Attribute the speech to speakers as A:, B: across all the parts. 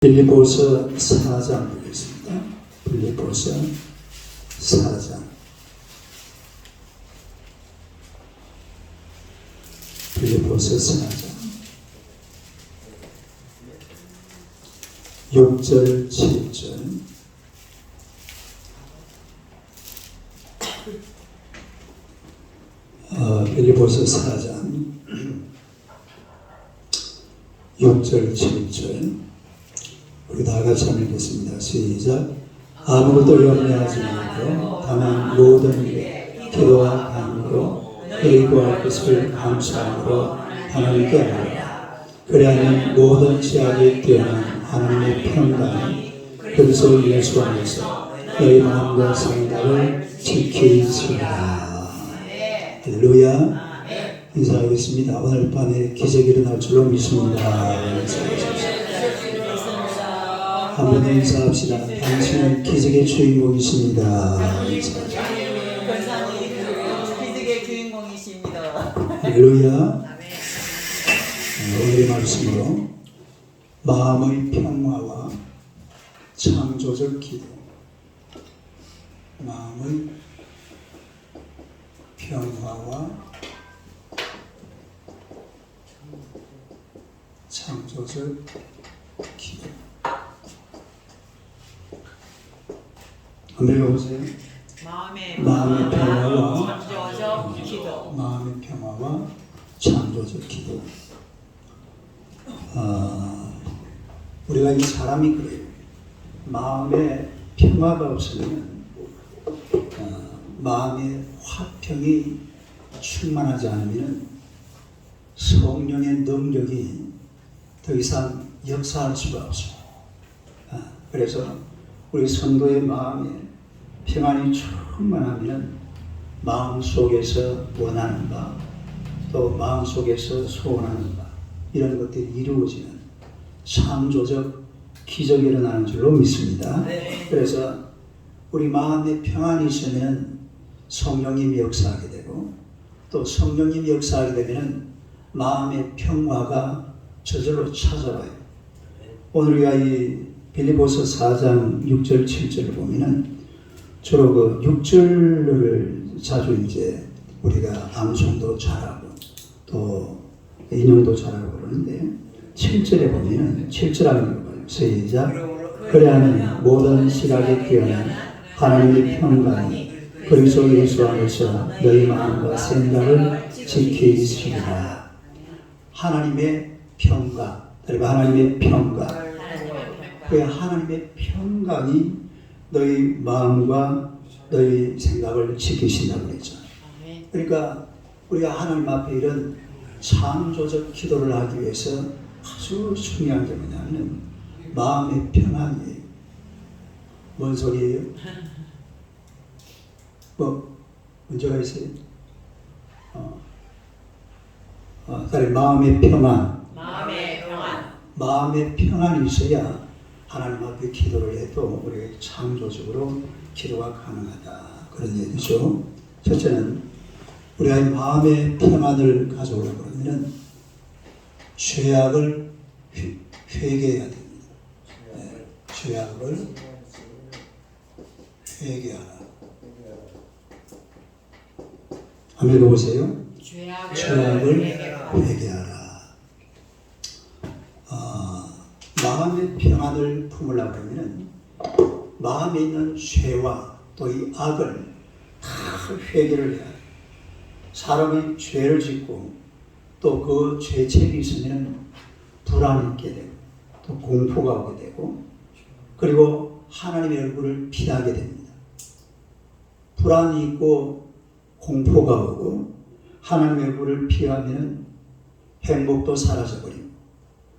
A: 빌립보서 4장 보겠습니다. 빌립보서 4장. 빌립보서 4장 6절 7절. 빌립보서 4장 6절 7절. 우리 다 같이 한번 읽겠습니다. 시작. 아무것도 염려하지 말고 다만 모든 일에 기도와 간구로 너희 구할 것을 감사함으로 하나님께 아뢰라. 그리하면 모든 지약에 뛰어난 하나님의 평강이 그리스도 예수 안에서 너희 마음과 생각을 지키시리라. 할렐루야. 인사하겠습니다. 오늘 밤에 기적이 일어날 줄로 믿습니다. 한번 더 인사합시다. 당신은 기적의 주인공이십니다.
B: 기적의 주인공이십니다.
A: 할렐루야. 오늘의 말씀으로 마음의 평화와 창조적 기도. 마음의 평화와 창조적 기도. 한번 읽어보세요. 마음의 평화와
B: 창조적 기도.
A: 마음의 평화와 창조적 기도. 우리가 이 사람이 그래요. 마음에 평화가 없으면 마음의 화평이 충만하지 않으면 성령의 능력이 더 이상 역사할 수가 없어요. 그래서 우리 성도의 마음에 평안이 충만하면 마음 속에서 원하는 바, 또 마음 속에서 소원하는 바, 이런 것들이 이루어지는 창조적 기적이 일어나는 줄로 믿습니다. 그래서 우리 마음에 평안이 있으면 성령님이 역사하게 되고, 또 성령님이 역사하게 되면 마음의 평화가 저절로 찾아와요. 오늘 우리가 이 빌립보서 4장 6절 7절을 보면은 주로 그 6절을 자주 이제 우리가 암송도 잘하고 또 인용도 잘하고 그러는데 7절에 보면은 7절 한번 읽어봐요. 시작. 그래야는 모든 시각에 뛰어난 하나님의 평강이 그리스도 예수 안에서 너희 마음과 생각을 지키시리라. 하나님의 평강, 그리고 하나님의 평강. 그 하나님의 평강이 너희 마음과 너희 생각을 지키신다고 그랬죠. 그러니까 우리가 하나님 앞에 이런 창조적 기도를 하기 위해서 아주 중요한 게 뭐냐면 마음의 평안이에요. 뭔 소리예요? 뭐 문제가 있어요? 마음의 평안. 마음의 평안이 있어야 하나님 앞에 기도를 해도 우리가 창조적으로 기도가 가능하다. 그런 얘기죠. 첫째는 우리가 마음의 평안을 가져오려고 그러면 죄악을 회개해야 됩니다. 죄악을 회개하라. 한번 읽어보세요. 죄악을 회개하라. 마음의 평안을 품으려고 하면 마음에 있는 죄와 또 이 악을 다 회개를 해야 해요. 사람이 죄를 짓고 또 그 죄책이 있으면 불안이 있게 되고 또 공포가 오게 되고 그리고 하나님의 얼굴을 피하게 됩니다. 불안이 있고 공포가 오고 하나님의 얼굴을 피하면 행복도 사라져버리고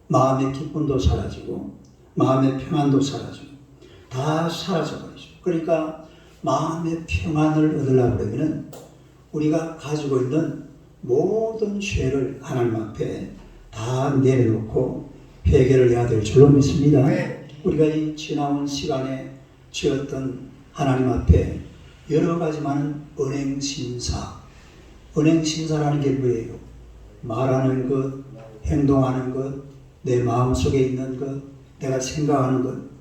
A: 마음의 기쁨도 사라지고 마음의 평안도 사라지고 다 사라져버리죠. 그러니까 마음의 평안을 얻으려고 그러면 우리가 가지고 있는 모든 죄를 하나님 앞에 다 내려놓고 회개를 해야 될 줄로 믿습니다. 우리가 이 지나온 시간에 지었던 하나님 앞에 여러 가지 많은 은행심사라는 게 뭐예요? 말하는 것, 행동하는 것, 내 마음속에 있는 것, 내가 생각하는 것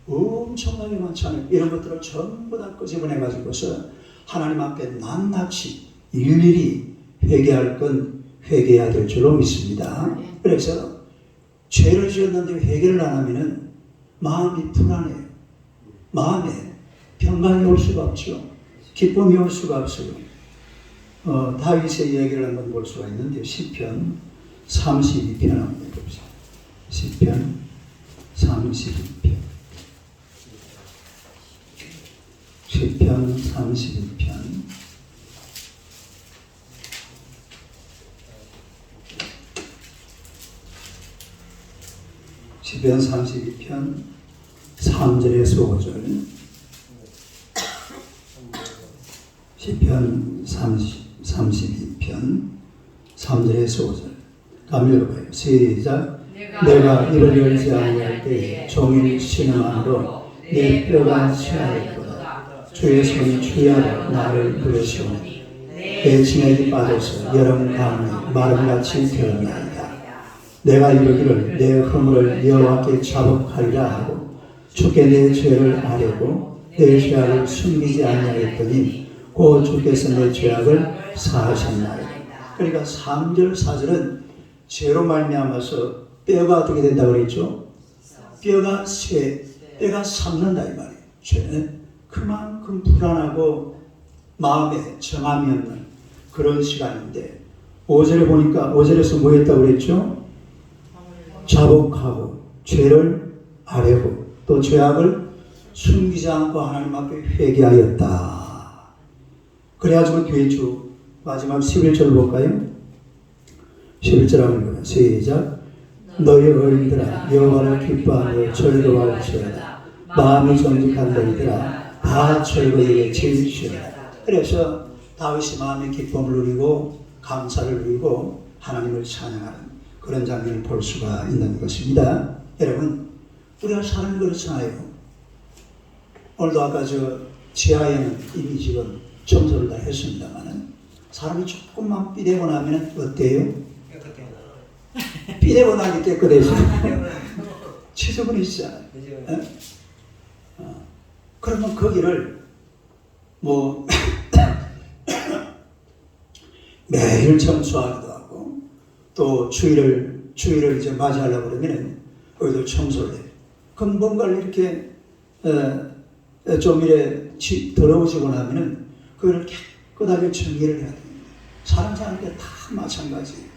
A: 엄청나게 많잖아요. 이런 것들을 전부 다 끄집어내 가지고서 하나님 앞에 낱낱이 일일이 회개할 건 회개해야 될 줄로 믿습니다. 그래서 죄를 지었는데 회개를 안 하면은 마음이 불안해요. 마음에 평강이 올 수가 없죠. 기쁨이 올 수가 없어요. 다윗의 이야기를 한번 볼 수가 있는데 시편 32편 한번 봅시다. 시편 32편. 시편 32편. 시편 32편 3절에서 5절. 시편 32편 3절에서 5절. 한번 읽어봐요. 시작. 내가 이를 열지 아니할 때에 종일 신음함으로 내 뼈가 취하였도다. 주의 손이 취하여 나를 부르시오니 내 진액이 빠져서 여름 가뭄에 마름같이 되었나이다. 내가 이르기를 내 허물을 여호와께 자복하리라 하고 주께 내 죄를 아뢰고 내 죄악을 숨기지 아니하였더니 곧 주께서 내 죄악을 사하셨나이다. 그러니까 3절 4절은 죄로 말미암아서 뼈가 어떻게 된다고 그랬죠? 뼈가 삭는다 이 말이에요. 죄는 그만큼 불안하고 마음에 정함이 없는 그런 시간인데 5절에 보니까 5절에서 뭐 했다고 그랬죠? 자복하고 죄를 아뢰고 또 죄악을 숨기지 않고 하나님 앞에 회개하였다. 그래가지고 뒤에 쭉 마지막 11절 볼까요? 11절 한번 시작. 너희 어린들아 여호와를 기뻐하며 즐거워할지어다. 마음이 정직한 너희들아 다 즐거이 즐기시오라. 그래서 다윗이 마음의 기쁨을 누리고 감사를 누리고 하나님을 찬양하는 그런 장면을 볼 수가 있는 것입니다. 여러분 우리가 사는 그렇잖아요. 오늘도 아까 지하에는 이미 지금 청소를 다 했습니다만은 사람이 조금만 삐대고 나면 어때요? 삐대고 나기 깨끗해져. 지저분해지잖아요. 그러면 거기를 뭐 매일 청소하기도 하고 또 주일을 이제 맞이하려고 그러면 거기도 청소를 해요. 그럼 뭔가를 이렇게 좀 이래 더러워지고 나면은 그걸 깨끗하게 정리를 해야 됩니다. 사람 사는 게 다 마찬가지예요.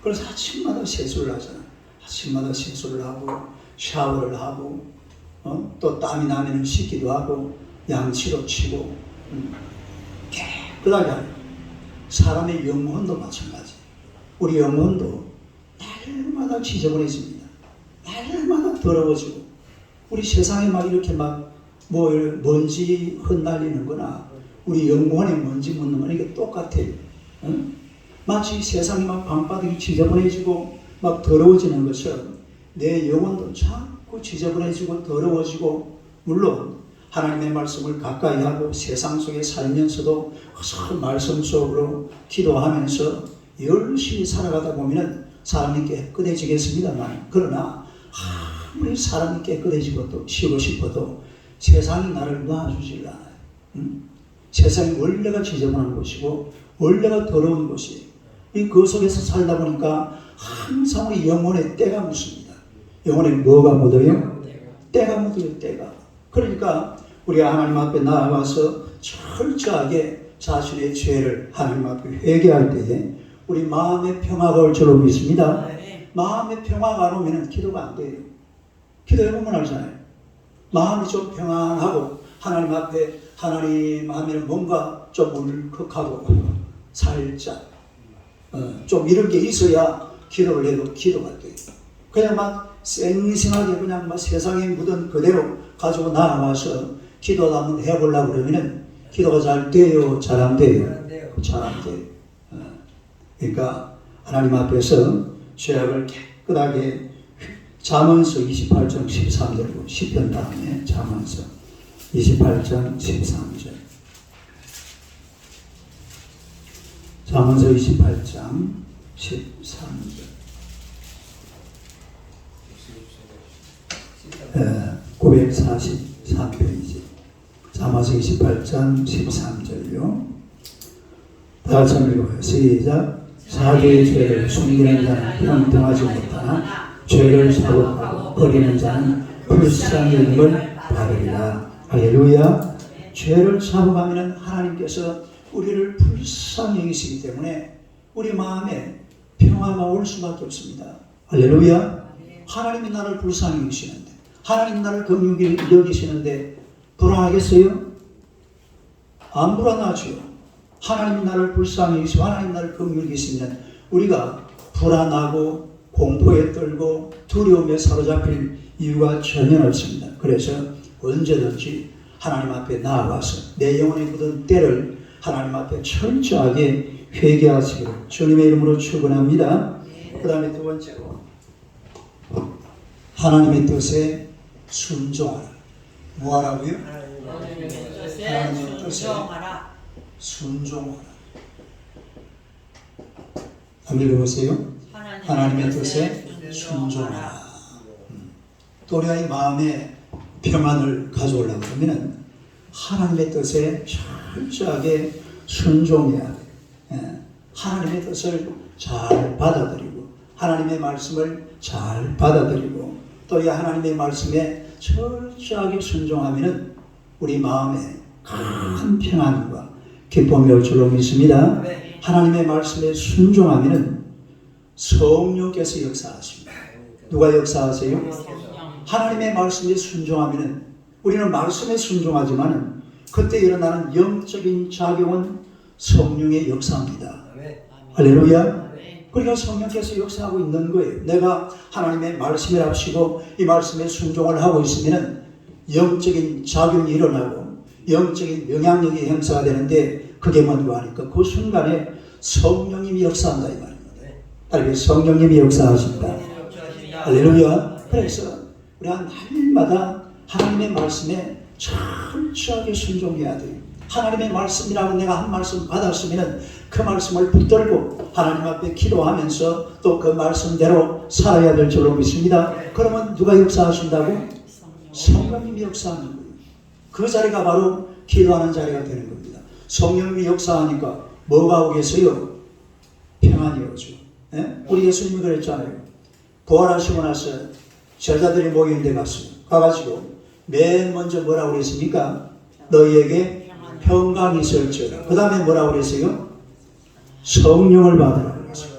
A: 그래서 아침마다 세수를 하잖아요. 아침마다 세수를 하고 샤워를 하고 또 땀이 나면 씻기도 하고 양치로 치고 깨끗하게 하고 사람의 영혼도 마찬가지. 우리 영혼도 날마다 지저분해집니다. 날마다 더러워지고 우리 세상에 막 이렇게 막 뭐 먼지 흩날리는 거나 우리 영혼에 먼지 묻는 거나 이게 똑같아요. 마치 세상이 막 방바닥이 지저분해지고 막 더러워지는 것처럼 내 영혼도 자꾸 지저분해지고 더러워지고 물론 하나님의 말씀을 가까이 하고 세상 속에 살면서도 그 말씀 속으로 기도하면서 열심히 살아가다 보면 사람이 깨끗해지겠습니다만 그러나 아무리 사람이 깨끗해지고 또 쉬고 싶어도 세상이 나를 놔주질 않아요. 세상이 원래가 지저분한 곳이고 원래가 더러운 곳이에요. 그 속에서 살다 보니까 항상 우리 영혼에 때가 묻습니다. 영혼에 뭐가 묻어요? 때가 묻어요. 때가. 그러니까 우리가 하나님 앞에 나아가서 철저하게 자신의 죄를 하나님 앞에 회개할 때에 우리 마음의 평화가 올 줄로 믿습니다. 마음의 평화가 안 오면 기도가 안 돼요. 기도해보면 알잖아요. 마음이 좀 평안하고 하나님 앞에 하나님 하면 뭔가 좀 울컥하고 살짝 좀 이런 게 있어야 기도를 해도 기도가 돼요. 그냥 막 생생하게 그냥 막 세상에 묻은 그대로 가지고 나와서 기도 한번 해보려고 그러면 기도가 잘 돼요? 잘 안 돼요? 잘 안 돼요. 그러니까 하나님 앞에서 죄악을 깨끗하게 잠언서 28장 13절 시편 다음에 잠언서 28장 13절 잠언서 28장 13절 943페이지 사마서 28장 13절요. 다 같이 한번 읽어봐요. 시작. 자기의 죄를 숨기는 자는 평등하지 못하나 죄를 사고하고 버리는 자는 불쌍히 여김을 받으리라. 할렐루야. 죄를 사고하면 하나님께서 우리를 불쌍히 여기시기 때문에 우리 마음에 평화가 올 수밖에 없습니다. 할렐루야. 하나님이 나를 불쌍히 여기시는데, 하나님 나를 긍휼히 여기시는데 불안하겠어요? 안 불안하죠. 하나님 나를 불쌍히 여기시고 하나님 나를 긍휼히 여기시면 우리가 불안하고 공포에 떨고 두려움에 사로잡힐 이유가 전혀 없습니다. 그래서 언제든지 하나님 앞에 나아가서 내 영혼에 묻은 때를 하나님 앞에 철저하게 회개하시기를 주님의 이름으로 축원합니다. 그 다음에 두 번째로 하나님의 뜻에 순종하라. 뭐하라고요?
B: 하나님의
A: 하나님의 뜻에
B: 순종하라.
A: 순종하라. 한번 읽어보세요. 하나님의 뜻에 순종하라. 또 우리가 이 마음에 평안을 가져오려고 하면 하나님의 뜻에 철저하게 순종해야 돼요. 하나님의 뜻을 잘 받아들이고 하나님의 말씀을 잘 받아들이고 또 이 하나님의 말씀에 철저하게 순종하면 우리 마음에 큰 평안과 기쁨이 올 줄로 믿습니다. 하나님의 말씀에 순종하면 성령께서 역사하십니다. 누가 역사하세요? 하나님의 말씀에 순종하면 우리는 말씀에 순종하지만 그때 일어나는 영적인 작용은 성령의 역사입니다. 할렐루야. 그러니까 성령께서 역사하고 있는 거예요. 내가 하나님의 말씀을 합시고 이 말씀에 순종을 하고 있으면 영적인 작용이 일어나고 영적인 영향력이 형성가 되는데 그게 뭔가 하니까 그 순간에 성령님이 역사한다 이 말입니다. 성령님이 역사하신다. 할렐루야. 그래서 우리가 날마다 하나님의 말씀에 철저하게 순종해야 돼요. 하나님의 말씀이라고 내가 한 말씀 받았으면 그 말씀을 붙들고 하나님 앞에 기도하면서 또 그 말씀대로 살아야 될 줄로 믿습니다. 그러면 누가 역사하신다고? 성령님이 역사하는 거예요. 그 자리가 바로 기도하는 자리가 되는 겁니다. 성령님이 역사하니까 뭐가 오겠어요? 평안이 오죠. 우리 예수님이 그랬잖아요. 부활하시고 나서 제자들이 모인 데 갔어요. 가가지고 맨 먼저 뭐라고 그랬습니까? 너희에게 평강이 있을지어다. 그 다음에 뭐라고 그랬어요? 성령을 받으라고 그랬어요.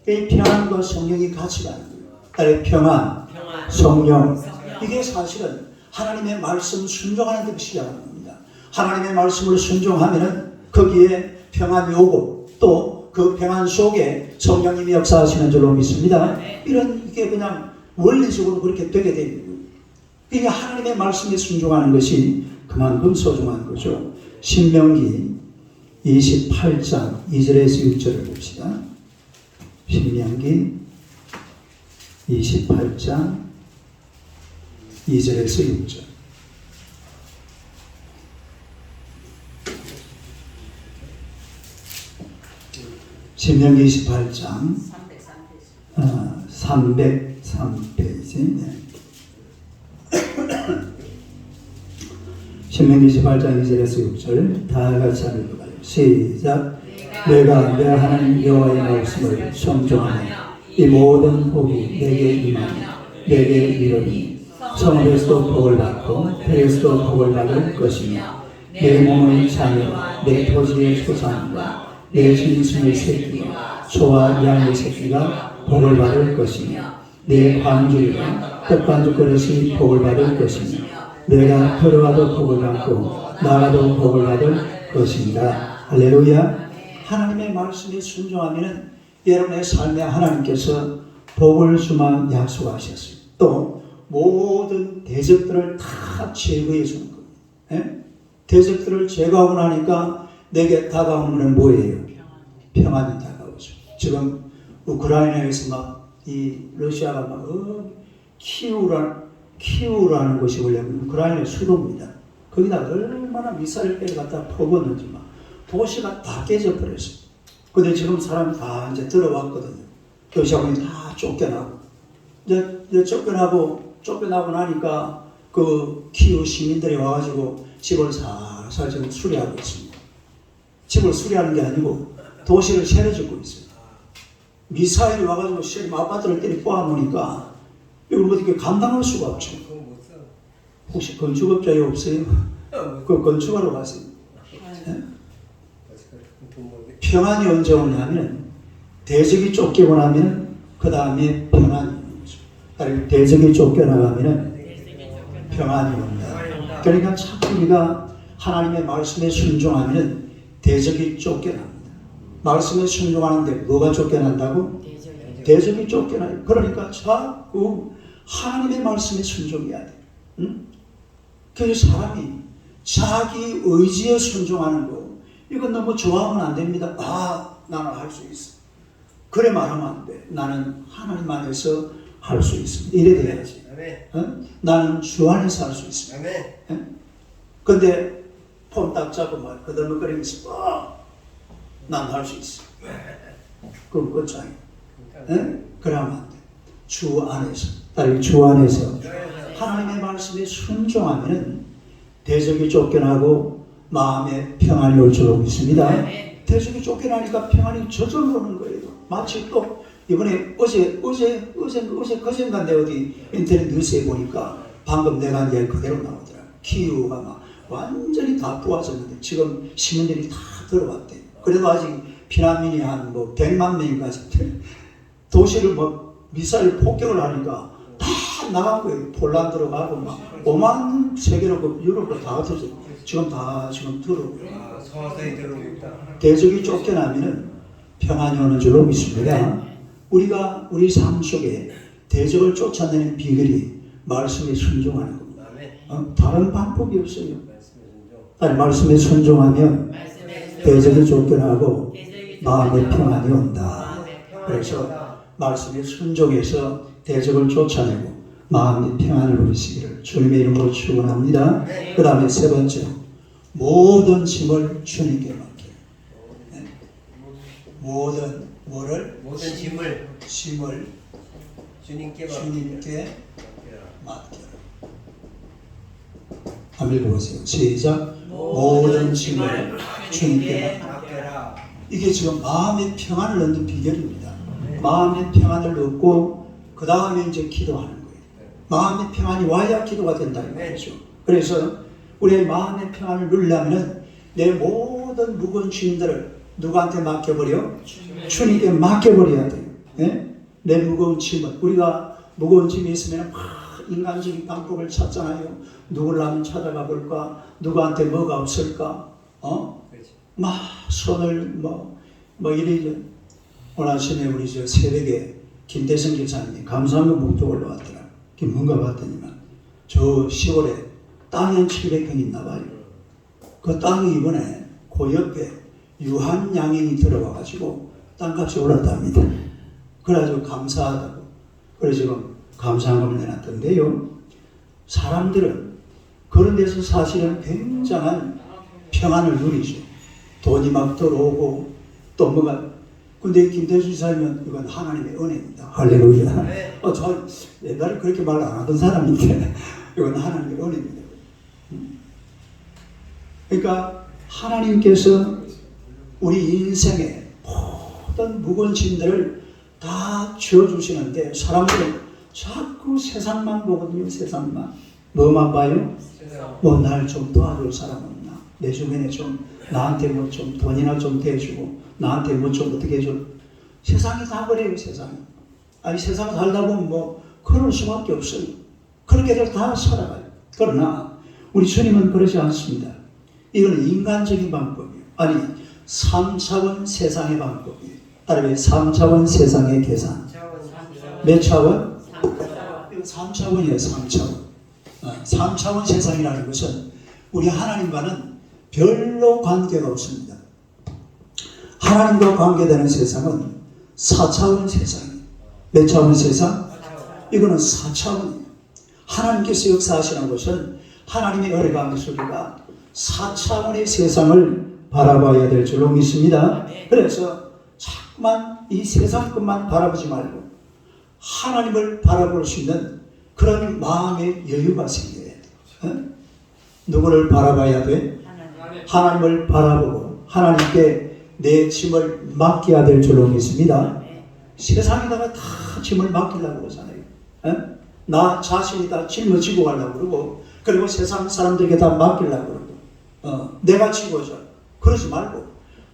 A: 이 평안과 성령이 같이 가는 거예요. 평안, 성령. 이게 사실은 하나님의 말씀 순종하는 데부터 시작하는 겁니다. 하나님의 말씀을 순종하면 거기에 평안이 오고 또 그 평안 속에 성령님이 역사하시는 줄로 믿습니다. 이런 이게 그냥 원리적으로 그렇게 되게 되는 거예요. 그러니까 하나님의 말씀에 순종하는 것이 그만큼 소중한 거죠. 신명기 28장 2절에서 6절을 봅시다. 신명기 28장 2절에서 6절. 신명기 28장 303페이지. 신명기 28장 2절에서 6절 다 같이 한번 읽어봐요. 시작. 내가 내 하나님 여호와의 말씀을 순종하며 이 모든 복이 내게 임하며 내게 이르니 성읍에서도 복을 받고 배에서도 복을 받을 것이며 내 몸의 자녀와 내 토지의 소산과 내 짐승의 새끼와 소와 양의 새끼가 복을 받을 것이며 내 관주와 떡반죽 그릇이 복을 받을 것이며 내가 들어가도 복을 받고 나가도 복을 받을 것입니다. 할렐루야. 하나님의 말씀에 순종하면 여러분의 삶에 하나님께서 복을 주만 약속하셨어요. 또 모든 대적들을 다 제거해 주는 거예요. 대적들을 제거하고 나니까 내게 다가오는 건 뭐예요? 평안이 다가오죠. 지금 우크라이나에서 막 이 러시아가 막 키우라는 곳이 원래 우크라이나의 수도입니다. 거기다 얼마나 미사일을 갖다 퍼붓는지 막 도시가 다 깨져버렸어요. 근데 지금 사람이 다 이제 들어왔거든요. 러시아군이 다 쫓겨나고 이제 쫓겨나고 쫓겨나고 나니까 그 키우 시민들이 와가지고 집을 살살 지금 수리하고 있습니다. 집을 수리하는 게 아니고 도시를 새로 짓고 있어요. 미사일이 와가지고 시험 아파트를 때리 뽑아놓으니까 이걸 어떻게 감당할 수가 없죠. 혹시 건축업자에 없어요? 그 건축하러 가세요. 네? 평안이 언제 오냐면 대적이 쫓기고 나면 그 다음에 평안이 오죠. 대적이 쫓겨나가면 평안이 온다. 그러니까 참 우리가 하나님의 말씀에 순종하면 대적이 쫓겨납니다. 말씀에 순종하는데 뭐가 쫓겨난다고? 대적이 쫓겨나요. 그러니까 자꾸 하나님의 말씀에 순종해야 돼. 응? 그래서 사람이 자기 의지에 순종하는 거 이건 너무 좋아하면 안 됩니다. 아, 나는 할 수 있어. 그래 말하면 안 돼. 나는 하나님 안에서 할 수 있습니다. 이래 돼야지. 어? 나는 주 안에서 할 수 있습니다. 근데 폼 딱 잡고 말 그들먹거리면서 난 할 수 있어. 그럼 끝장이야. 그러면 안 돼. 주 안에서, 주 안에서 하나님의 말씀에 순종하면 대적이 쫓겨나고 마음에 평안이 올 줄 믿습니다. 대적이 쫓겨나니까 평안이 저절로 오는 거예요. 마치 또 이번에 그젠가 내 어디 인터넷 뉴스에 보니까 방금 내가 한 이야기 그대로 나오더라. 키우가 막 완전히 다 부화졌는데 지금 시민들이 다 들어왔대. 그래도 아직 피난민이 한 뭐 100만 명인가지 도시를 뭐 미사일 폭격을 하니까 다 나간 거예요. 폴란드로 가고 막 5만 세계로 유럽으로 다 흩어져. 지금 들어오고.
C: 서서히 들어오고 있다.
A: 대적이 쫓겨나면은 평안이 오는 줄로 믿습니다. 우리가 우리 삶 속에 대적을 쫓아내는 비결이 말씀에 순종하는 겁니다. 다른 방법이 없어요. 말씀에 순종하면 대적이 쫓겨나고 마음의 평안이 온다. 그래서 말씀에 순종해서 대적을 쫓아내고 마음의 평안을 누리시기를 주님의 이름으로 축원합니다. 그 다음에 세 번째, 모든 짐을 주님께 맡겨요. 네? 모든 짐을
C: 주님께
A: 맡겨라. 한번 읽어보세요. 시작. 모든 짐을 주님께
C: 맡겨라.
A: 이게 지금 마음의 평안을 얻는 비결입니다. 마음의 평안을 얻고 그 다음에 이제 기도하는 거예요. 마음의 평안이 와야 기도가 된다는 거죠. 그래서 우리의 마음의 평안을 누리려면 내 모든 무거운 짐들을 누구한테 맡겨버려? 주님께 맡겨버려야 돼요. 네? 내 무거운 짐은 우리가 무거운 짐이 있으면 인간적인 방법을 찾잖아요. 누구를 한번 찾아가 볼까? 누구한테 뭐가 없을까? 막 손을 뭐 이리 오늘 아침에 우리 저 새벽에 김대성 기사님이 감사한금 목도 올라왔더라. 뭔가 봤더니만 저 시골에 땅이 한 700평 있나 봐요. 그 땅이 이번에 그 옆에 유한양행이 들어와가지고 땅값이 올랐답니다. 그래가지고 감사하다고. 그래서 지금 감사한금을 내놨던데요. 사람들은 그런 데서 사실은 굉장한 평안을 누리죠. 돈이 막 들어오고 또 뭐가. 근데 김대중 지사님은 이건 하나님의 은혜입니다. 할렐루야. 저 옛날에 그렇게 말 안 하던 사람인데 이건 하나님의 은혜입니다. 그러니까 하나님께서 우리 인생의 모든 무거운 짐들을 다 지어주시는데 사람들은 자꾸 세상만 보거든요. 세상만. 뭐만 봐요? 뭐 날 좀 도와줄 사람 없나? 내 주변에 좀 나한테 뭐 좀 돈이나 좀 대주고 나한테 뭐 좀 어떻게 해줘. 세상이 다 그래요. 세상이. 아니 세상 살다 보면 뭐 그럴 수밖에 없어요. 그렇게들 다 살아가요. 그러나 우리 주님은 그러지 않습니다. 이건 인간적인 방법이에요. 아니 3차원 세상의 방법이에요. 따라해 3차원 세상의 계산. 몇 차원? 3차원이에요. 3차원. 3차원 세상이라는 것은 우리 하나님과는 별로 관계가 없습니다. 하나님과 관계되는 세상은 4차원 세상이에요. 몇 차원 세상? 이거는 4차원이에요. 하나님께서 역사하시는 것은 하나님의 은혜 가운데서 우리가 4차원의 세상을 바라봐야 될 줄로 믿습니다. 그래서 자꾸만 이 세상 것만 바라보지 말고 하나님을 바라볼 수 있는 그런 마음의 여유가 생겨야 돼. 어? 누구를 바라봐야 돼? 하나님을 바라보고 하나님께 내 짐을 맡겨야 될 줄로 믿습니다. 세상에다가 다 짐을 맡기려고 그러잖아요. 어? 나 자신이 다 짊어지고 가려고 그러고, 그리고 세상 사람들에게 다 맡기려고 그러고, 내가 지고자 그러지 말고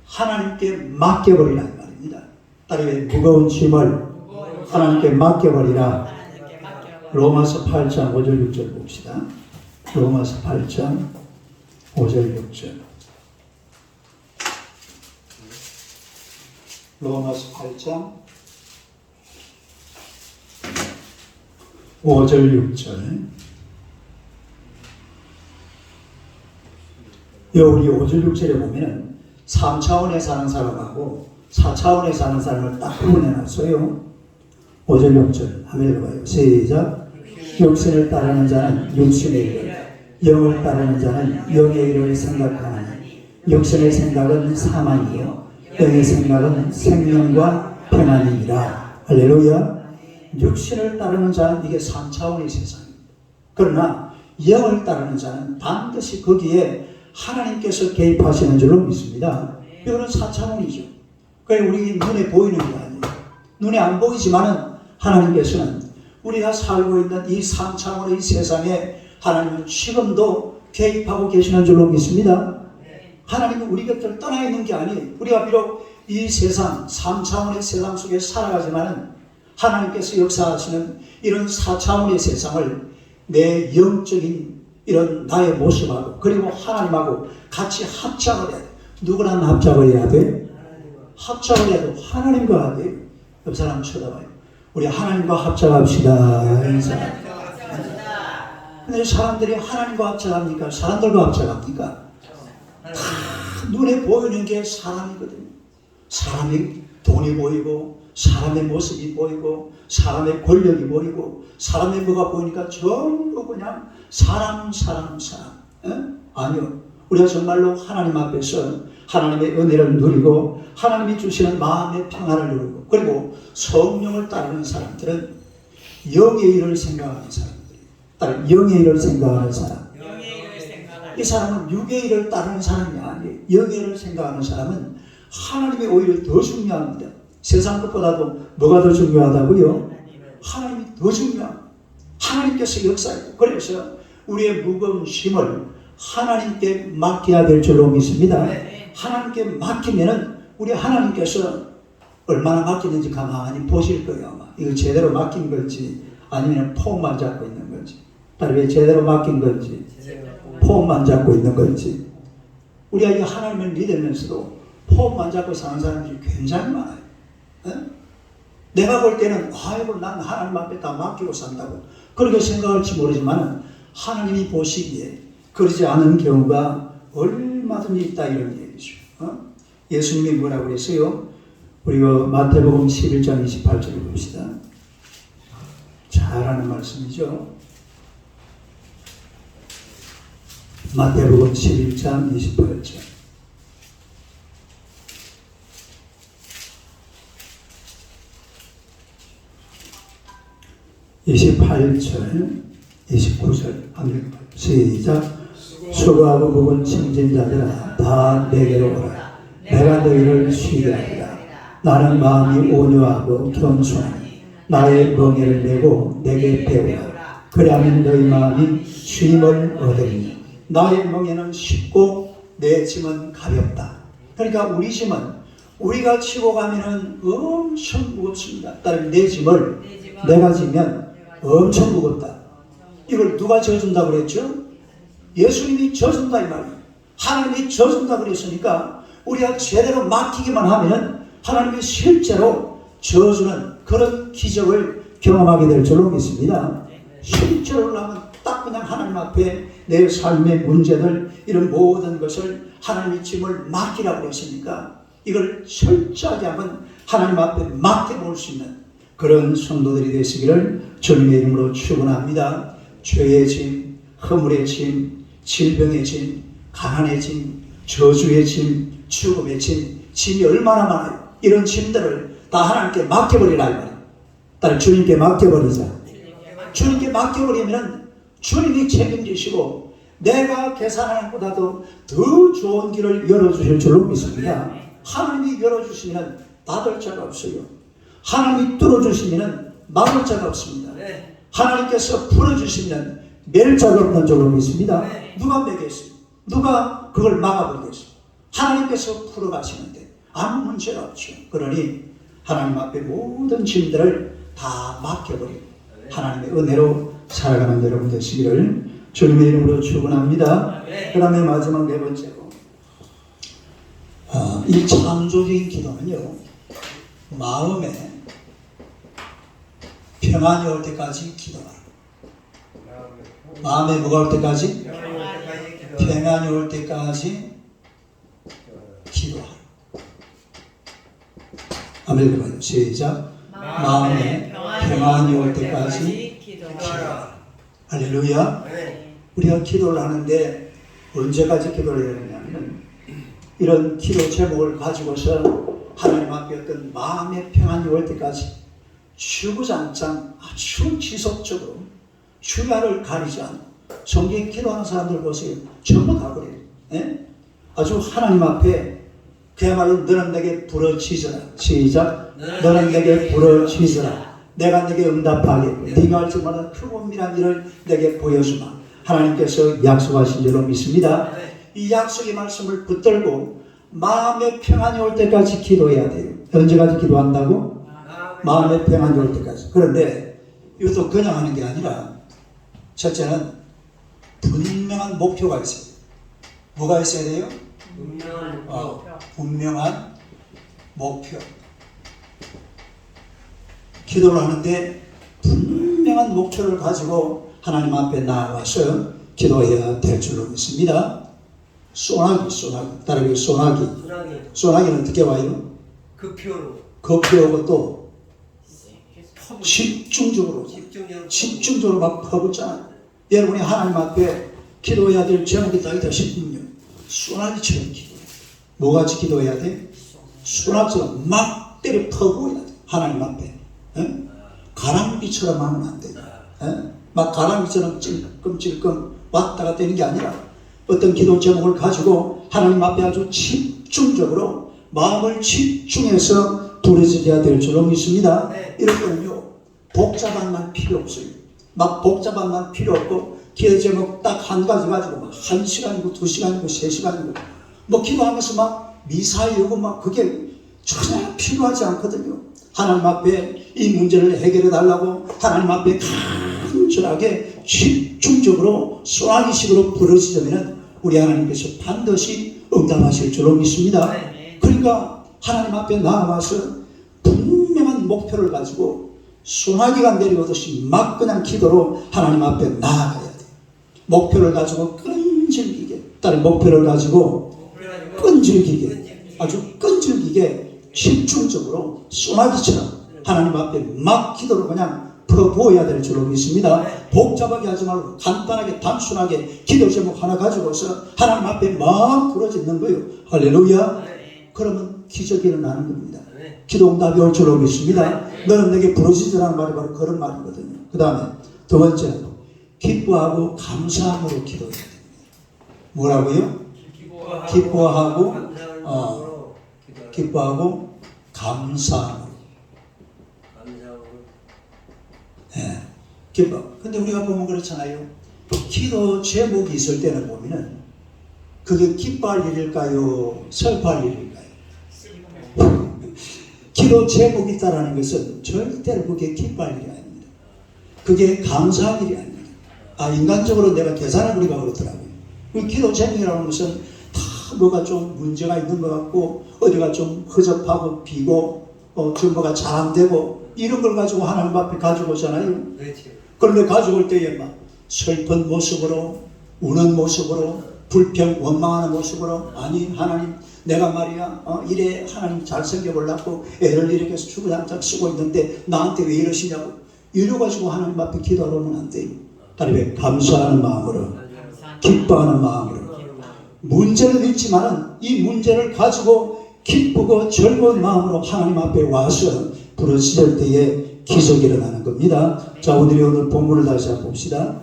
A: 하나님께 맡겨버리라는 말입니다. 딸의 무거운 짐을 하나님께 맡겨버리라. 로마서 8장 5절 6절 봅시다. 로마서 8장 5절 6절. 로마서 8장 5절 6절. 우리 5절 6절에 보면은 3차원에 사는 사람하고 4차원에 사는 사람을 딱 구분해놨어요. 5절 6절 한번 읽어봐요. 시작. 육신을 따르는 자는 육신의 일을, 영을 따르는 자는 영의 일을 생각하나니 육신의 생각은 사망이요 영의 생각은 생명과 평안이니라. 할렐루야. 육신을 따르는 자는 이게 3차원의 세상입니다. 그러나 영을 따르는 자는 반드시 거기에 하나님께서 개입하시는 줄로 믿습니다. 이거는 4차원이죠. 그러니까 우리 눈에 보이는 게 아니에요. 눈에 안 보이지만은 하나님께서는 우리가 살고 있는 이 3차원의 세상에 하나님은 지금도 개입하고 계시는 줄로 믿습니다. 하나님은 우리 곁을 떠나 있는 게 아니에요. 우리가 비록 이 세상 3차원의 세상 속에 살아가지만은 하나님께서 역사하시는 이런 4차원의 세상을 내 영적인 이런 나의 모습하고 그리고 하나님하고 같이 합작을 해야 돼. 누구랑 합작을 해야 돼? 합작을 해도 하나님과 해야 돼. 옆 사람 쳐다봐요. 우리 하나님과 합작합시다. 근데 사람들이 하나님과 합작합니까? 사람들과 합작합니까? 다 눈에 보이는 게 사람이거든요. 사람이 돈이 보이고 사람의 모습이 보이고 사람의 권력이 보이고 사람의 뭐가 보이니까 전부 그냥 사람. 아니요. 우리가 정말로 하나님 앞에서 하나님의 은혜를 누리고 하나님이 주시는 마음의 평안을 누리고 그리고 성령을 따르는 사람들은 영의 일을 생각하는 사람들이 영의 일을 생각하는 사람. 이 사람은 육의 일을 따르는 사람이 아니에요. 영의 일을 생각하는 사람은 하나님이 오히려 더 중요합니다. 세상 것보다도 뭐가 더 중요하다고요? 하나님이 더 중요합니다. 하나님께서 역사하고 그래서 우리의 무거운 짐을 하나님께 맡겨야 될 줄로 믿습니다. 하나님께 맡기면은 우리 하나님께서 얼마나 맡기는지 가만히 보실 거예요. 아마 이거 제대로 맡긴 건지 아니면 폼만 잡고 있는 건지, 다른 제대로 맡긴 건지 폼만 잡고 있는 건지. 우리가 이 하나님을 믿으면서도 폼만 잡고 사는 사람들이 굉장히 많아요. 에? 내가 볼 때는 아이고 난 하나님 앞에 다 맡기고 산다고 그렇게 생각할지 모르지만 하나님이 보시기에 그러지 않은 경우가 얼마든지 있다 이런 얘기죠. 예수님이 뭐라고 그랬어요? 우리가 마태복음 11장 28절을 봅시다. 잘 아는 말씀이죠. 마태복음 11장 28절. (28절) 29절 한번 시작. 수고하고 무거운 짐진 자들아 다 내게로 오라. 내가 너희를 쉬게 하리라. 나는 마음이 온유하고 겸손하니 나의 멍에를 메고 내게 배우라. 그리하면 너희 마음이 쉼을 얻으리니 나의 멍에는 쉽고 내 짐은 가볍다. 그러니까 우리 짐은 우리가 지고 가면은 엄청 무겁습니다. 따라서 내 짐을 내가 지면 엄청 무겁다. 이걸 누가 져준다고 그랬죠? 예수님이 져준다 이 말이에요. 하나님이 져준다 그랬으니까 우리가 제대로 맡기기만 하면 하나님이 실제로 져주는 그런 기적을 경험하게 될 줄로 믿습니다. 실제로 하면 딱 그냥 하나님 앞에 내 삶의 문제들 이런 모든 것을 하나님의 짐을 맡기라고 했으니까 이걸 철저하게 하면 하나님 앞에 맡겨볼 수 있는 그런 성도들이 되시기를 주님의 이름으로 축원합니다. 죄의 짐, 허물의 짐, 질병의 짐, 가난의 짐, 저주의 짐, 죽음의 짐, 짐이 얼마나 많아요. 이런 짐들을 다 하나님께 맡겨버리라 이 말이에요. 딸 주님께 맡겨버리자. 주님께 맡겨버리면 주님이 책임지시고 내가 계산하는 것보다도 더 좋은 길을 열어주실 줄로 믿습니다. 하나님이 열어주시면 닫을 자가 없어요. 하나님이 뚫어주시면 막을 자가 없습니다. 하나님께서 풀어주시면 맬 자가 없는 줄로 믿습니다. 누가 매겠어요? 누가 그걸 막아버리겠어요? 하나님께서 풀어가시는데 아무 문제가 없죠. 그러니 하나님 앞에 모든 짐들을 다 맡겨버리고 하나님의 은혜로 살아가는 여러분 되시기를 주님의 이름으로 축원합니다. 그 다음에 마지막 네 번째로 이 창조적인 기도는요, 마음에 평안이 올 때까지 기도하라. 마음에 뭐가 올 때까지? 평안이 올 때까지 기도하라. 한번 읽어봐요. 시작. 마음에 평안이 올 때까지 기도하라. 할렐루야. 우리가 기도를 하는데 언제까지 기도를 해야 되냐면 이런 기도 제목을 가지고서 하나님 앞에 어떤 마음의 평안이 올 때까지 주구장창 아주 지속적으로 주야를 가리지 않고 성경에 기도하는 사람들 보세요. 전부 다 그래요. 예? 아주 하나님 앞에 그야말로 너는 내게 부르짖으라. 시작. 너는 내게 부르짖으라. 내가 내게 응답하겠고 네가 할 줄 모르는 크고 은밀한 일을 내게 보여주마. 하나님께서 약속하신 줄로 믿습니다. 이 약속의 말씀을 붙들고 마음의 평안이 올 때까지 기도해야 돼요. 언제까지 기도한다고? 마음의 평안이 올 때까지. 그런데 이것도 그냥 하는 게 아니라 첫째는 분명한 목표가 있어요. 뭐가 있어야 돼요? 분명한 목표. 기도를 하는데 분명한 목표를 가지고 하나님 앞에 나아가서 기도해야 될 줄로 믿습니다. 소나기. 따라서 소나기는 어떻게 와요?
C: 그 표로.
A: 그 표고 또 집중적으로 막 퍼붓잖아요. 여러분이 하나님 앞에 기도해야 될 제목이 딱 있다 싶으면요, 소나기처럼 기도해요. 뭐같이 기도해야 돼? 소나기처럼 막 때려 퍼부어야 돼. 하나님 앞에. 에? 가랑비처럼 하면 안 돼요. 막 가랑비처럼 찔끔찔끔 왔다 갔다 하는 게 아니라 어떤 기도 제목을 가지고 하나님 앞에 아주 집중적으로 마음을 집중해서 부르짖어야 될 줄로 믿습니다. 이럴 때는요, 복잡한 말 필요 없어요. 막 복잡한 말 필요 없고 기도 제목 딱 한 가지 가지고 막 1시간이고 2시간이고 3시간이고 뭐 기도하면서 막 미사이고 막 그게 전혀 필요하지 않거든요. 하나님 앞에 이 문제를 해결해 달라고 하나님 앞에 간절하게 집중적으로 소나기식으로 부르짖으면 우리 하나님께서 반드시 응답하실 줄로 믿습니다. 그러니까 하나님 앞에 나아가서 분명한 목표를 가지고 소나기가 내려오듯이 막 그냥 기도로 하나님 앞에 나아가야 돼. 목표를 가지고 끈질기게, 다른 목표를 가지고 끈질기게, 아주 끈질기게 집중적으로 소나기처럼 하나님 앞에 막 기도로 그냥 풀어부어야 될 줄로 믿습니다. 복잡하게 하지 말고 간단하게 단순하게 기도 제목 하나 가지고서 하나님 앞에 막 부르짖는 거예요. 할렐루야. 그러면 기적이 일어나는 겁니다. 기도 응답이 올 줄로 믿습니다. 너는 내게 부르짖으라는 말이 바로 그런 말이거든요. 그 다음에 두 번째는 기뻐하고 감사함으로 기도해야 됩니다. 뭐라고요? 기뻐하고 감사함으로. 예, 기뻐. 근데 우리가 보면 그렇잖아요. 기도 제목이 있을 때는 보면은 그게 기뻐할 일일까요? 슬퍼할 일일까요? 기도 제목이 있다라는 것은 절대로 그게 기뻐할 일이 아닙니다. 그게 감사할 일이 아닙니다. 인간적으로 내가 계산을 우리가 그렇더라고요. 기도 제목이라는 것은 다 뭐가 좀 문제가 있는 것 같고 어디가 좀 허접하고 비고 좀 뭐가 잘 안 되고 이런 걸 가지고 하나님 앞에 가지고 오잖아요. 그런데 가지고 올 때에 막 슬픈 모습으로 우는 모습으로 불평 원망하는 모습으로 아니 하나님 내가 말이야 이래 하나님 잘생겨 보려고 애를 이렇게 주구장창 쓰고 있는데 나한테 왜 이러시냐고 이래가지고 하나님 앞에 기도하러 오면 안 돼요. 하나님의 감사하는 마음으로 기뻐하는 마음으로 문제는 있지만 이 문제를 가지고 기쁘고 즐거운 마음으로 하나님 앞에 와서 부르짖을 때에 기적이 일어나는 겁니다. 자, 우리 오늘 본문을 다시 한번 봅시다.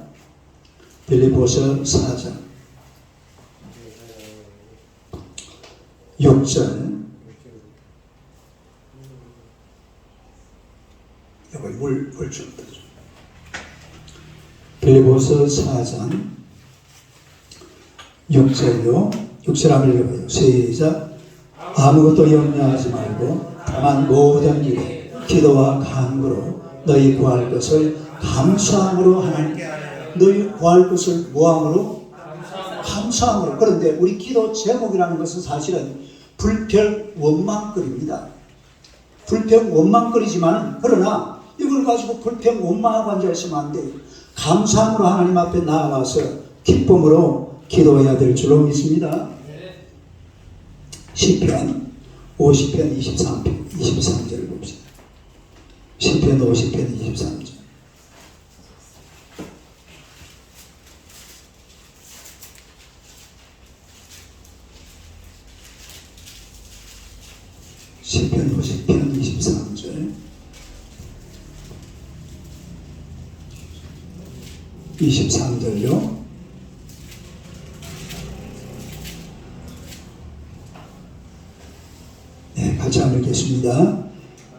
A: 빌립보서 4장 6절. 여기 물좀 떠줘. 빌립보서 4장 6절요. 6절 한번 읽어봐요. 시작. 아무것도 염려하지 말고 다만 모든 일에 기도와 간구로 너희 구할 것을 감사함으로 하나님께 너희 구할 것을 뭐함으로? 감사함으로. 그런데 우리 기도 제목이라는 것은 사실은 불평 원망거리입니다. 불평 원망거리지만 그러나 이걸 가지고 불평 원망하고 앉아있으면 안 돼요. 감사함으로 하나님 앞에 나아가서 기쁨으로 기도해야 될 줄로 믿습니다. 시편 50편 23절을 봅시다. 시편 50편 23절. 시편 50편 23절. 23절요. 네, 같이 한번 읽겠습니다.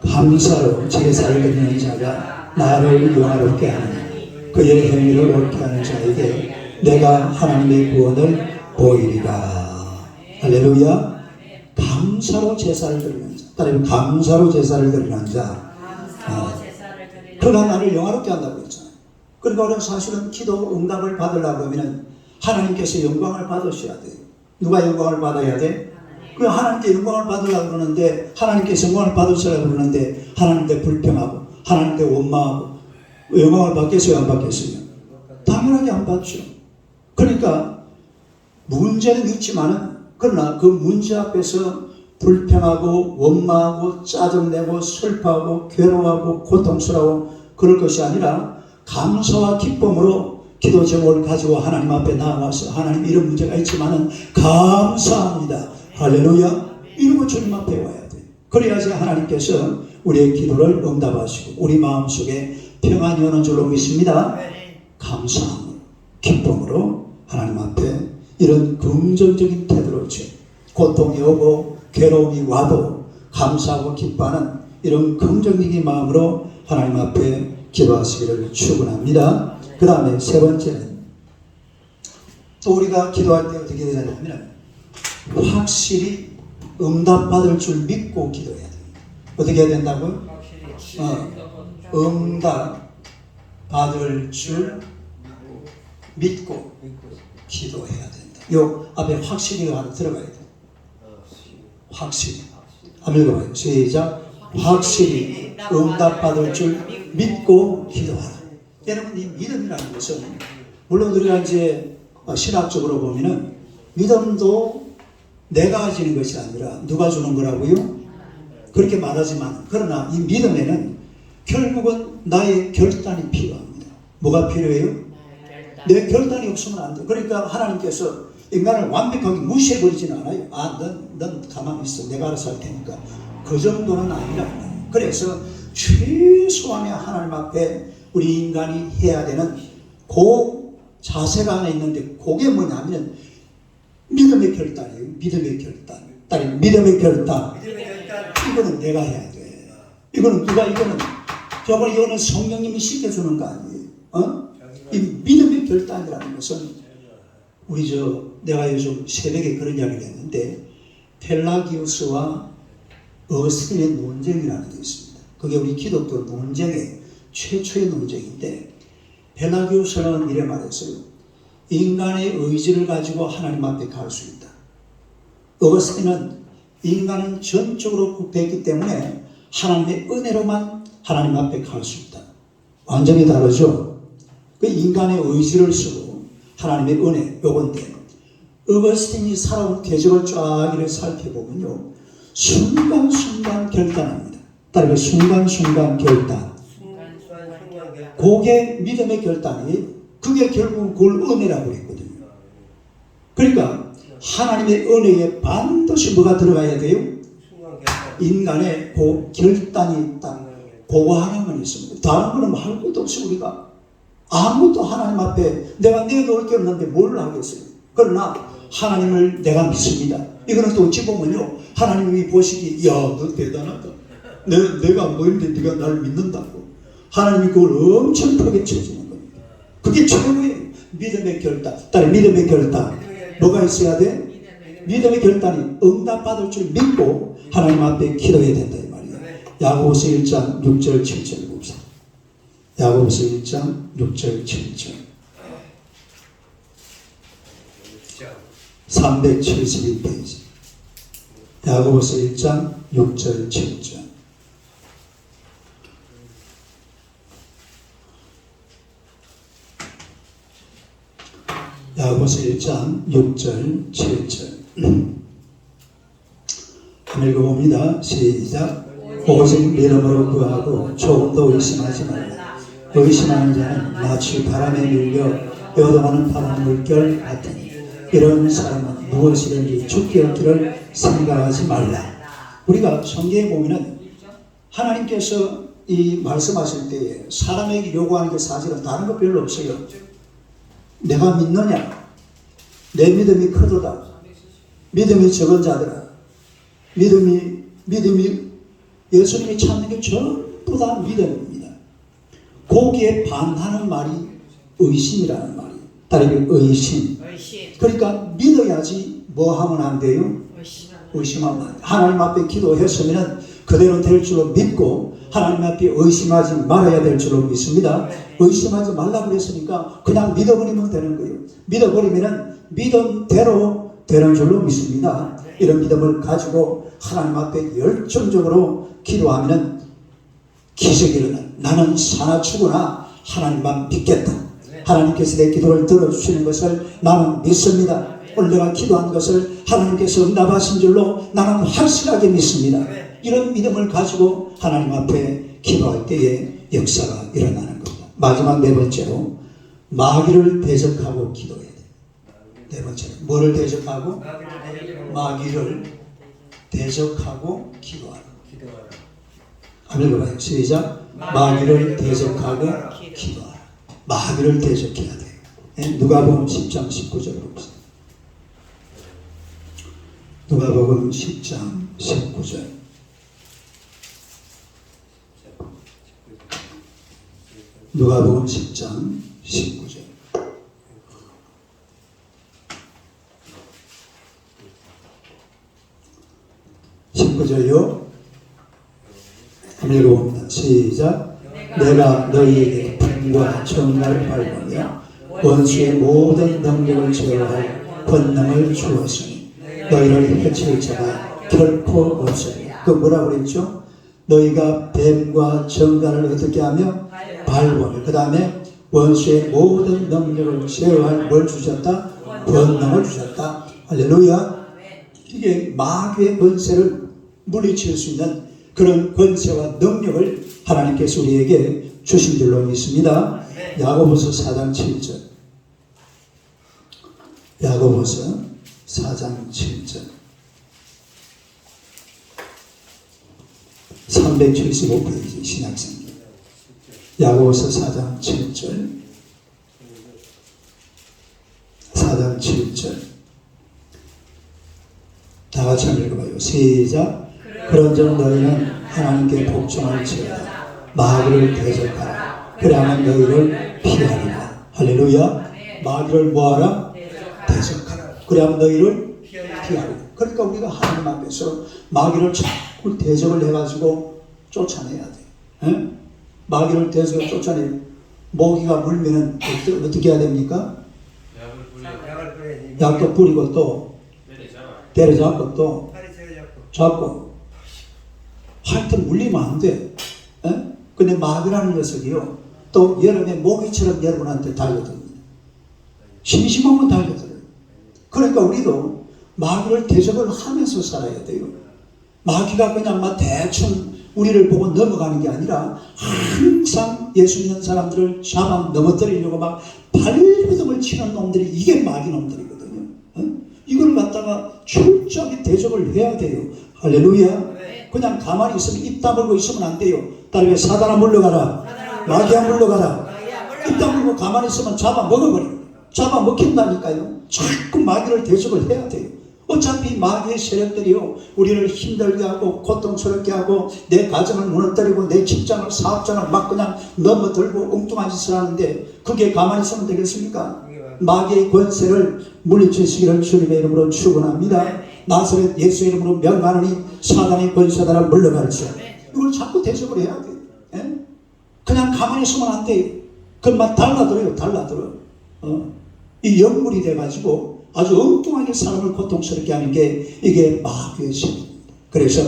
A: 감사로 제사를 드리는 자가 나를 영화롭게 하느니 그의 행위를 옳게 하는 자에게 내가 하나님의 구원을 보이리라. 할렐루야. 감사로 제사를 드리는 자. 따라서 감사로 제사를 드리는 자. 그가 나를 영화롭게 한다고 했잖아요. 그러니까 우리는 사실은 기도 응답을 받으려고 하면 하나님께서 영광을 받으셔야 돼요. 누가 영광을 받아야 돼? 그 하나님께 영광을 받으려고 그러는데, 하나님께서 영광을 받으시려고 그러는데 하나님께 불평하고 하나님께 원망하고 영광을 받겠어요, 안 받겠어요? 당연하게 안 받죠. 그러니까 문제는 있지만은 그러나 그 문제 앞에서 불평하고 원망하고 짜증내고 슬퍼하고 괴로워하고 고통스러워 그럴 것이 아니라 감사와 기쁨으로 기도 제목을 가지고 하나님 앞에 나아가서 하나님 이런 문제가 있지만은 감사합니다. 할렐루야. 이러고 주님 앞에 와야 돼. 그래야지 하나님께서 우리의 기도를 응답하시고 우리 마음속에 평안이 오는 줄로 믿습니다. 감사함으로 기쁨으로 하나님 앞에 이런 긍정적인 태도로 고통이 오고 괴로움이 와도 감사하고 기뻐하는 이런 긍정적인 마음으로 하나님 앞에 기도하시기를 축원합니다. 그 다음에 세 번째는 또 우리가 기도할 때 어떻게 되냐면 확실히 응답받을 줄 믿고 기도해야 됩니다. 어떻게 해야 된다고요? 응답받을 줄 믿고 기도해야 된다. 요 앞에 확실히가 하나 들어가야 돼요. 확실히. 한번 읽어봐요. 시작. 확실히 응답받을 줄 믿고 기도하라. 여러분, 이 믿음이라는 것은 물론 우리가 이제 신학적으로 보면은 믿음도 내가 가지는 것이 아니라 누가 주는 거라고요? 그렇게 말하지만 그러나 이 믿음에는 결국은 나의 결단이 필요합니다. 뭐가 필요해요? 내 결단이 없으면 안 돼. 그러니까 하나님께서 인간을 완벽하게 무시해버리지는 않아요. 넌 가만히 있어. 내가 알아서 할 테니까. 그 정도는 아니라. 그래서 최소한의 하나님 앞에 우리 인간이 해야 되는 그 자세가 하나 있는데 그게 뭐냐면 믿음의 결단이에요. 믿음의 결단. 딸이 믿음의 결단. 이거는 내가 해야 돼. 이거는 이거는 성령님이 시켜주는 거 아니에요. 이 믿음의 결단이라는 것은 내가 요즘 새벽에 그런 이야기를 했는데 펠라기우스와 어스틴의 논쟁이라는 게 있습니다. 그게 우리 기독교 논쟁의 최초의 논쟁인데 펠라기우스는 이래 말했어요. 인간의 의지를 가지고 하나님 앞에 갈 수 있다. 어거스틴은 인간은 전적으로 부패했기 때문에 하나님의 은혜로만 하나님 앞에 갈 수 있다. 완전히 다르죠. 그 인간의 의지를 쓰고 하나님의 은혜 요건데 어거스틴이 살아온 궤적을 쫙 이렇게 살펴보면요. 순간순간 결단합니다. 따라서 순간순간 결단. 그게 믿음의 결단이에요. 그게 결국은 그걸 은혜라고 했거든요. 그러니까 하나님의 은혜에 반드시 뭐가 들어가야 돼요? 인간의 그 결단이 있다. 그거 하나만 있습니다. 다른 거는 뭐 할 것도 없이 우리가 아무것도 하나님 앞에 내가 내놓을 게 없는데 뭘 하겠어요. 그러나 하나님을 내가 믿습니다. 이거는 또 어찌 보면요, 하나님이 보시기, 야, 너 대단하다. 내가 뭐 했는데 네가 나를 믿는다고. 하나님이 그걸 엄청 크게 쳐주는 겁니다. 그게 최고의 믿음의 결단. 딸의 믿음의 결단. 뭐가 있어야 돼? 믿음의 결단이 응답받을 줄 믿고 하나님 앞에 기도해야 된다 이 말이에요. 야고보서 1장 6절 7절 봅시다. 야고보서 1장 6절 7절 371페이지 야고보서 1장 6절 7절 야고보서 1장 6절 7절 한번 읽어봅니다. 시작. 오직 믿음으로 구하고 조금도 의심하지 말라. 의심하는 자는 마치 바람에 밀려 요동하는 바람 물결 같으니 이런 사람은 무엇이든지 죽게 얻기를 생각하지 말라. 우리가 성경에 보면은 하나님께서 이 말씀하실 때에 사람에게 요구하는 게 사실은 다른 것 별로 없어요. 내가 믿느냐? 내 믿음이 크도다. 믿음이 적은 자들아. 믿음이 예수님이 찾는 게 전부 다 믿음입니다. 거기에 반하는 말이 의심이라는 말이에요. 다르게 의심. 그러니까 믿어야지 뭐 하면 안 돼요? 의심하면 안 돼요. 하나님 앞에 기도했으면 그대로 될 줄로 믿고 하나님 앞에 의심하지 말아야 될 줄로 믿습니다. 의심하지 말라고 그랬으니까 그냥 믿어버리면 되는 거예요. 믿어버리면 믿음대로 되는 줄로 믿습니다. 이런 믿음을 가지고 하나님 앞에 열정적으로 기도하면 기적이 일어나. 나는 사나 죽으나 하나님만 믿겠다. 하나님께서 내 기도를 들어주시는 것을 나는 믿습니다. 오늘 내가 기도한 것을 하나님께서 응답하신 줄로 나는 확실하게 믿습니다. 이런 믿음을 가지고 하나님 앞에 기도할 때에 역사가 일어나는 겁니다. 마지막 네 번째로 마귀를 대적하고 기도해야 돼요. 네 번째로 뭐를 대적하고? 마귀를 대적하고 기도하라. 한번 읽어봐요. 시작. 마귀를 대적하고 기도하라. 마귀를 대적해야 돼요. 네? 누가복음 10장 19절을 봅시다. 누가복음 10장 19절 누가복음 10장 19절 19절요. 한번 읽어봅니다. 시작. 내가 너희에게 뱀과 정갈을 밟으며 원수의 모든 능력을 제어할 권능을 주었으니 너희를 해칠 자가 결코 없으니. 그 뭐라고 그랬죠? 너희가 뱀과 정갈을 어떻게 하며 밟으며 그 다음에 원수의 모든 능력을 제어할 뭘 주셨다? 권능을 주셨다. 할렐루야. 이게 마귀의 권세를 물리칠 수 있는 그런 권세와 능력을 하나님께서 우리에게 주신 줄로 믿습니다. 야고보서 4장 7절 야고보서 4장 7절 375페이지 신약성경 야고보서 4장 7절 4장 7절 다 같이 한번 읽어봐요. 시작. 그런즉 너희는 하나님께 복종할지어다. 마귀를 대적하라. 그래야만 너희를 피하리라. 할렐루야. 마귀를 뭐하라? 대적하라. 그래야만 너희를 피하리라. 그러니까 우리가 하나님 앞에서 마귀를 자꾸 대적을 해가지고 쫓아내야 돼. 에? 마귀를 대적을 쫓아내요. 모기가 물면은 어떻게 해야 됩니까? 약도 뿌리고 또 때려잡고 또 잡고 하여튼 물리면 안 돼. 에? 근데 마귀라는 녀석이요 또 여름에 모기처럼 여러분한테 달려듭니다. 심심하면 달려들어요. 그러니까 우리도 마귀를 대적을 하면서 살아야 돼요. 마귀가 그냥 막 대충 우리를 보고 넘어가는 게 아니라 항상 예수 믿는 사람들을 잡아 넘어뜨리려고 막 발버둥을 치는 놈들이 이게 마귀 놈들이거든요. 이걸 갖다가 철저하게 대적을 해야 돼요. 할렐루야. 그냥 가만히 있으면 입 다물고 있으면 안 돼요. 따르게 사단아 물러가라. 마귀야 물러가라. 입 다물고 가만히 있으면 잡아먹어버려. 잡아먹힌다니까요. 자꾸 마귀를 대적을 해야 돼요. 어차피 마귀의 세력들이요, 우리를 힘들게 하고 고통스럽게 하고 내 가정을 무너뜨리고 내 직장을 사업장을 막 그냥 넘어들고 엉뚱한 짓을 하는데 그게 가만히 있으면 되겠습니까? 마귀의 권세를 물리치시기를 주님의 이름으로 축원합니다. 나사렛 예수 이름으로 명하노니 사단의 권세들아 물러가리시오. 이걸 자꾸 대적을 해야 돼요. 예? 그냥 가만히 있으면 안 돼요. 그건 막 달라들어요. 이 영물이 돼가지고 아주 엉뚱하게 사람을 고통스럽게 하는 게 이게 마귀의 세력입니다. 그래서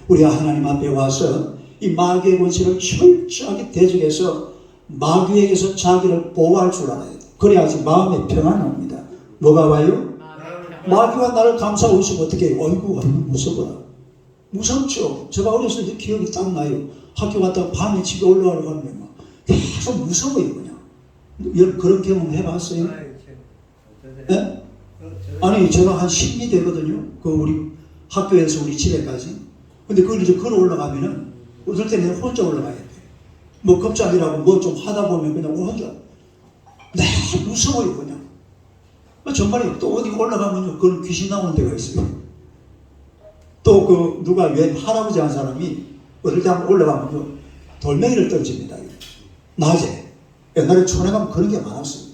A: 우리가 하나님 앞에 와서 이 마귀의 권세를 철저하게 대적해서 마귀에게서 자기를 보호할 줄 알아야 돼. 그래야지 마음의 평안이 옵니다. 뭐가 와요? 마귀가 나를 감싸고 있으면 어떻게 해요? 어이구 무서워라. 무섭죠. 제가 어렸을 때 기억이 딱 나요. 학교 갔다가 밤에 집에 올라가려고 하면 계속 무서워요. 그냥 그런 경험 해봤어요? 네? 아니 제가 한 10리 되거든요. 그 우리 학교에서 우리 집에까지. 근데 그걸 이제 걸어 올라가면은 어떨 때는 혼자 올라가야 돼. 뭐 겁자기라고 뭐 좀 하다 보면 그냥 혼자. 무서워요 그냥. 정말에 또 어디 올라가면요, 그런 귀신 나오는 데가 있어요. 또 그 누가 웬 할아버지 한 사람이 어떨 때 한번 올라가면요, 돌멩이를 던집니다. 낮에. 옛날에 촌에 가면 그런 게 많았어요.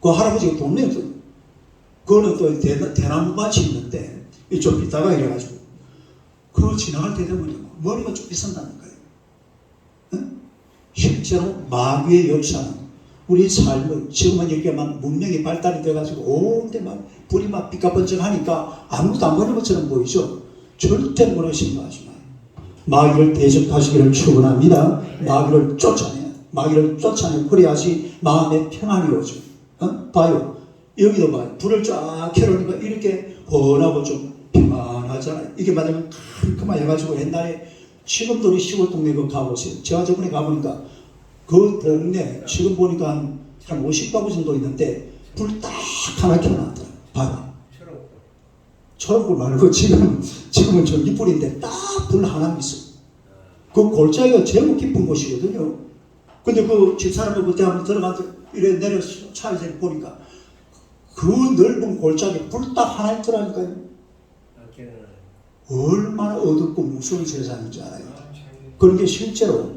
A: 그 할아버지가 돌멩이를 던져. 그거는 또 대나무밭이 있는데 이쪽 있다가 이래가지고 그거 지나갈 때 되면요 머리가 쭉 빗선다니까요. 응? 실제로 마귀의 역사는 우리 삶을 지금은 이렇게 막 문명이 발달이 돼가지고 온데 막 불이 막 삐까번쩍하니까 아무것도 안 보는 것처럼 보이죠. 절대 무너지지 마시고 마귀를 대적하시기를 축원합니다. 마귀를 쫓아내 그래야지 마음의 평안이 오죠. 봐요. 여기도 봐요. 불을 쫙 켜놓으니까 이렇게 훤하고 좀 평안하잖아요. 이게 맞으면 캄캄하게 해가지고 옛날에 지금도 우리 시골 동네 그 가보세요. 제가 저번에 가보니까 그 동네 지금 보니까 한 50가구 정도 있는데 불 딱 하나 켜놨더라. 봐봐. 초록불 말고 지금은 전기불인데 딱 불 하나 있어. 그 골짜기가 제일 깊은 곳이거든요. 근데 그 집사람이 그때 한번 들어가서 이래 내려서 차에서 보니까 그 넓은 골짜기 불 딱 하나 있더라니까요. 얼마나 어둡고 무서운 세상인 줄 알아요. 그런 게 실제로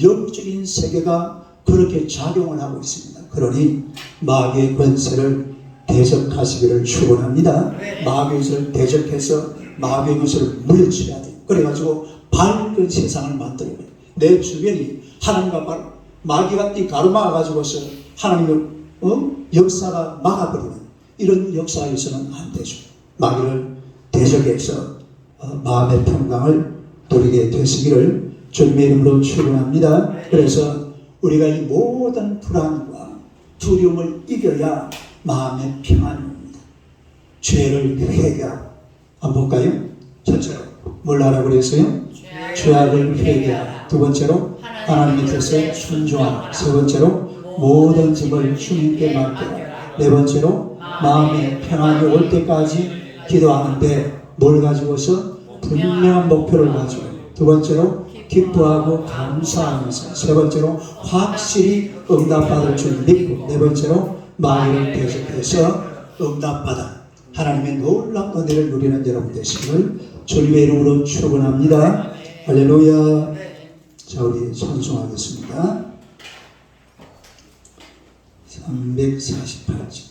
A: 영적인 세계가 그렇게 작용을 하고 있습니다. 그러니 마귀의 권세를 대적하시기를 축원합니다. 마귀의 것을 대적해서 마귀의 것을 물리쳐야 돼요. 그래가지고 밝은 세상을 만들어요. 내 주변이 하나님과 마귀가 이 가로막아가지고서 하나님의 역사가 막아버리는 이런 역사가 있어서는 안 되죠. 마귀를 대적해서 마음의 평강을 누리게 되시기를 주님의 이름으로 축원합니다. 그래서 우리가 이 모든 불안과 두려움을 이겨야 마음의 평안이 옵니다. 죄를 회개하고 한번 볼까요? 첫째로 뭘 하라고 그랬어요? 죄악을 회개하라. 두 번째로 하나님의 뜻에 순종하라. 세 번째로 모든 짐을 주님께 맡겨라. 네 번째로 마음의 평안이 올 때까지 기도하는데 뭘 가지고서 분명한 목표를 가지고, 두 번째로 기뻐하고 감사하면서, 세 번째로 확실히 응답받을 줄 믿고, 네 번째로 마귀를 대적해서 응답받아 하나님의 놀라운 은혜를 누리는 여러분 되시기를 주님의 이름으로 축원합니다. 할렐루야. 자, 우리 찬송하겠습니다. 348절.